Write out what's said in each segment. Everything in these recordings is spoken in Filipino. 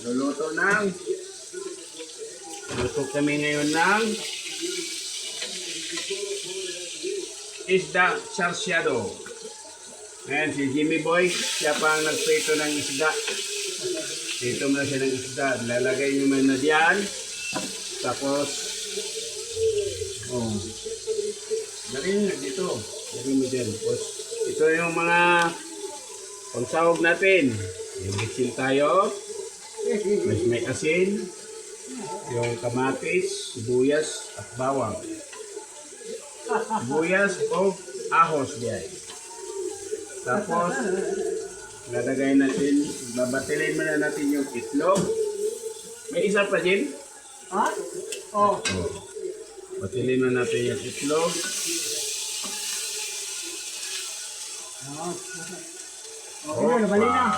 Luluto ng luto kami ngayon ng isda sarsyado. Ayan, si Jimmy Boy, siya pa ang nagprito ng isda. Dito mo na siya ng isda. Lalagay nyo muna diyan. Tapos, galing na dito. Galing mo dyan. Tapos, ito yung mga pangsahog natin. Yung bitsin tayo. May asin. Yung kamatis, sibuyas, at bawang. Sibuyas o ahos diyan. Tapos, lalagay natin, babatilin muna natin yung itlog. May isa pa din? Ha? Oh. Batilin muna natin yung itlog. Okay na, bali na.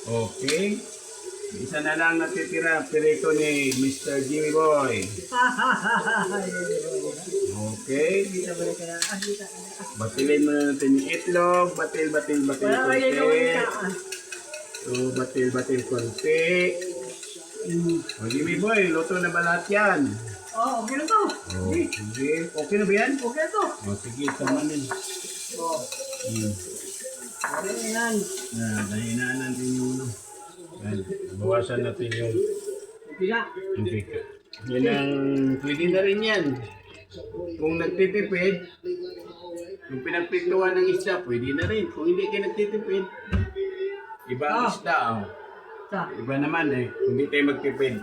Okay. Isa na lang natitira, pirito ni Mr. Jimmy Boy. Okay. Batilin muna natin yung itlog. Batil konti. So, batil konti. O, Jimmy Boy, luto na ba lahat yan? Oh, okay na to. O, sige. Okay na ba yan? Okay na to. O, sige, tamanin. Oh. Okay na yan. Dahinaan natin yung ulo. Bawasan natin yung Pila. pika. Yan ang, pwede na rin yan. Kung nagtitipid, yung pinagpintuan ng isda, pwede na rin. Kung hindi kayo nagtitipid, iba ang isda. Oh. Iba naman eh. Kung hindi tayo magtipid,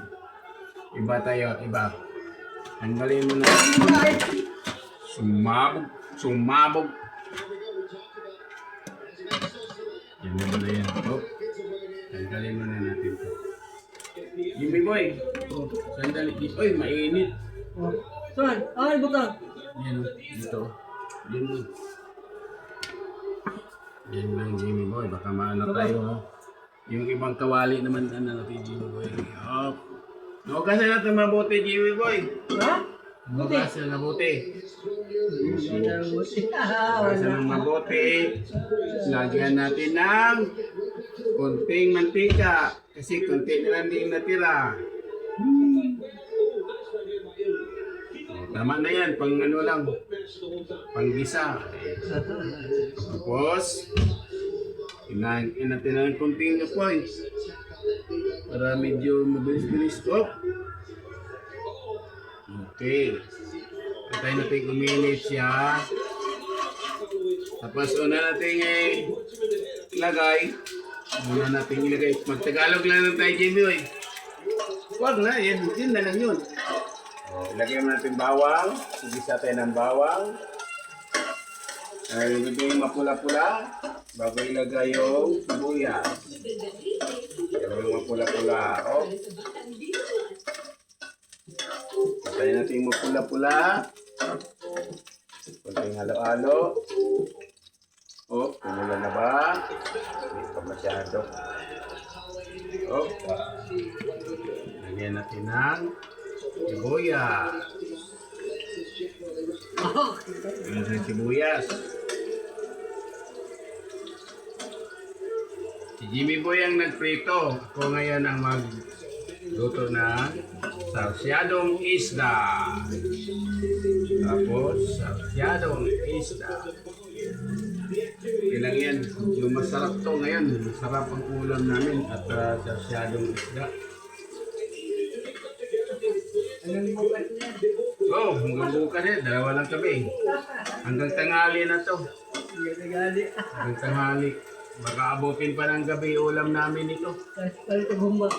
iba tayo, iba. Tanggalin mo na. Sumabog. Yan mo na yan. Oh. Tanggalin mo na natin ito. Jimmy Boy. Oh, sandali. Oy, mainit. Oh. Saan? Ay, butang. Yan, dito. Yan mo. Yan lang, Jimmy Boy. Baka maano tayo. Oh. Yung ibang kawali naman, ano natin, Jimmy Boy. Oh. Nugasan natin mabuti, Jimmy Boy. Ha? Nugasan na mabuti. Buti. Nugasan ng mabuti. Lagyan natin ng konting mantika. Kasi konti na lang din natira. Tama na yan, pang ano lang, pang gisa. Tapos, inatin na ng konting points para medyo mabilis-bilis. Okay. Patay natin uminit siya. Tapos una natin ilagay. Mag-Tagalog lang ng tayo, Jimmy. Huwag na, yun na lang yun. Ilagay mo natin bawang. Sigisa tayo ng bawang. Ilagay yung mapula-pula. Bago ilagay yung sibuyas. Ilagay yung mapula-pula. Ilagay natin yung mapula-pula. Kunting halo-halo. Kumula na ba? Hindi pa masyado. Lagyan natin ng sibuyas. Lagyan natin sibuyas. Si Jimmy Boy ang nagprito. Ako ngayon ang magluto ng sarsyadong isda. Tapos, sarsyadong isda. Ilang yan. Yung masarap to ngayon. Masarap ang ulam namin at sarsyadong isda. Hanggang bukas eh. Dalawa lang kami. Hanggang tanghali na to. Hanggang tanghali. Baka abutin pa ng gabi ulam namin ito. Palit ang humba.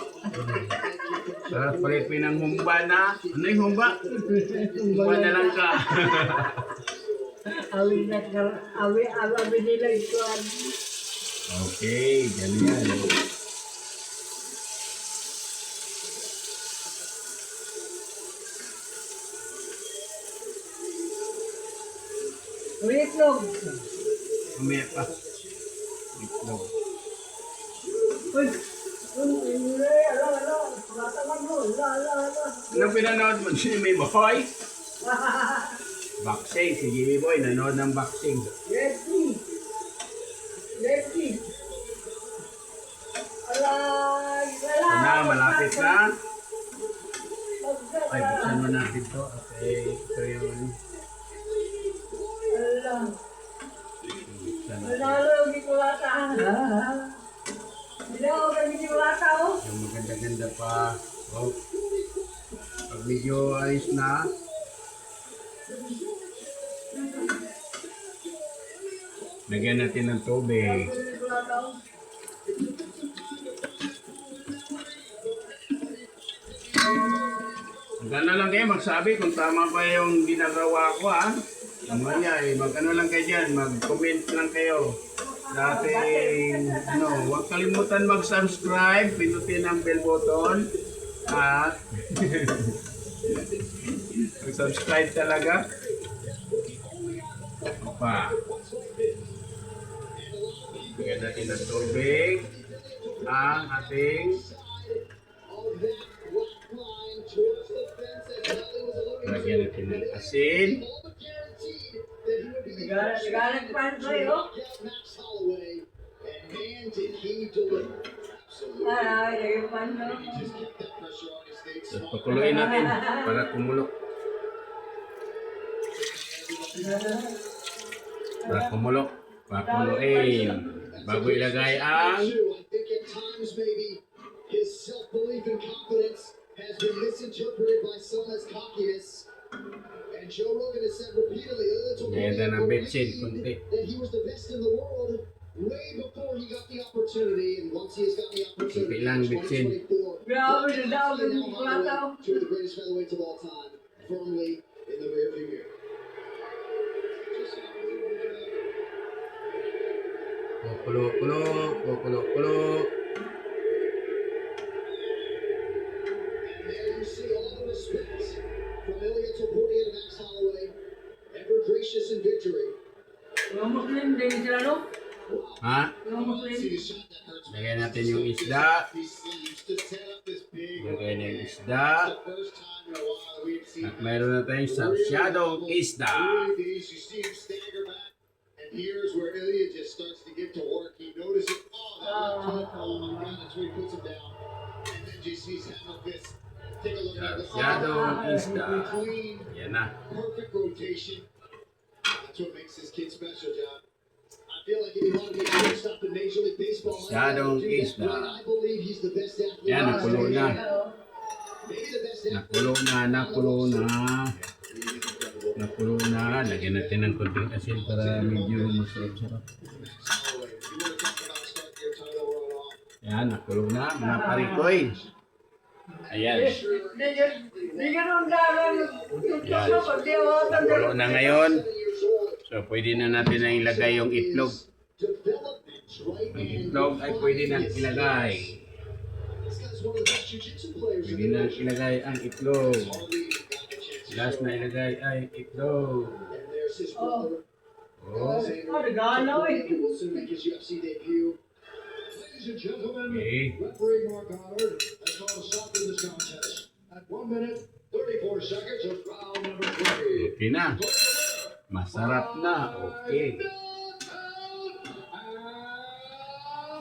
Sarap palit ng humba na. Ano yung humba? Humba na lang ka. Awi nila ito. Okay, ganyan. Itlog. Umaya pa. Itlog. Uy. Anong pinanood mo? Jimmy Boy? Boxing. Si Jimmy Boy nanood ng boxing. Lefty. Alay. malapit na. Ay, buksan mo natin to. Okay, ito yung... Wala. Buksan natin. Wala lang, hindi ko lata. Hindi ako hindi ko lata, oh. Yung maganda-ganda pa. Oh. Pag medyo ayos na, lagyan natin ng tubig. Hindi ko lata, oh. Magano lang kayo, magsabi kung tama pa yung ginagawa ko ha. Mamaya mag-ano lang kayo dyan, mag-comment lang kayo. Dati, huwag kalimutan mag-subscribe, pindutin ang bell button. At, mag-subscribe talaga. Pa. Lagyan natin ng tubig. Ang ating lagyan natin ng asin. Galing pa sa'yo. Ay, yung pano. At pakuluin natin para kumulok. Para kumulok. Pakuluin. Bago ilagay ang his self-belief and confidence has been misinterpreted by some as cockiness. And Joe Rogan has said repeatedly ganda ng betsin, kunti. that he was the best in the world way before he got the opportunity. And once he has got the opportunity, Kunti lang, betsin. 2024, Grabe, nadaw, hindi ko lata, oh. two of the greatest featherweights of all time, firmly in the rearview mirror. Kulo. There you see all the respect from Ilya Topuria to Max Holloway, ever gracious in victory. Yung Muslim din sila, no? Ha? Yung Muslim. Lagyan natin yung isda. Lagyan na yung isda. At mayroon na tayong sarsyadong isda. And here's where Ilya just starts to get to work. He notices, oh my God, that's where he puts him down. And then JC's handle this. Take a look at the Sarsyadong isda. clean, Yan na. perfect rotation. That's what makes this kid special, John. I feel like if you want to be a shortstop in Major League Baseball, Shadow Jim, isda. I believe he's the best athlete. Yan, nakulo na. Maybe the best athlete. Nakulo na. Lagyan natin ng konting asin para medyo masarap-sarap. Yan, nakulo na. Mga parikoy. Ayan. Hindi ganun daran. Yan. Nakulo na ngayon. So, pwede na natin na ilagay yung itlog. Ang itlog ay pwede na ilagay. Pwede na ilagay ang itlog. Last na ilagay ay itlog. Oh. Nagalaw, eh. Ladies and gentlemen, Okay. referee Mark Goddard has called a stop to this contest at 1 minute 34 seconds of round number 3. Okay na. Masarap na. Okay.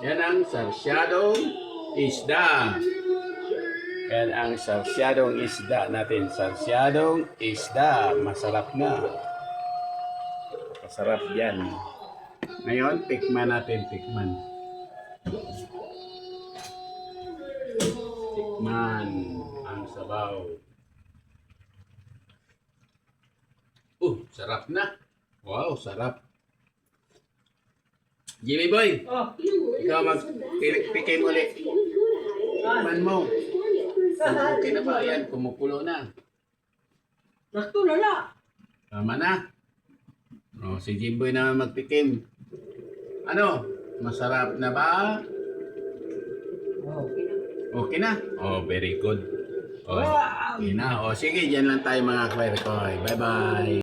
Yan ang sarsyadong isda. Yan ang sarsyadong isda natin. Sarsyadong isda. Masarap na. Masarap yan. Ngayon, tikman natin. Tikman ang sabaw. Sarap na. Wow, sarap. Jimmy Boy, Oh. ikaw mag-pikim ulit. Tikman mo. Okay na ba? Ayan, kumukulo na. Sakto na na. Tama na. Si Jimboy na magtikim. Ano? Masarap na ba? Okay na? Very good. Okay na. Sige, dyan lang tayo mga kwerkoy. Bye-bye.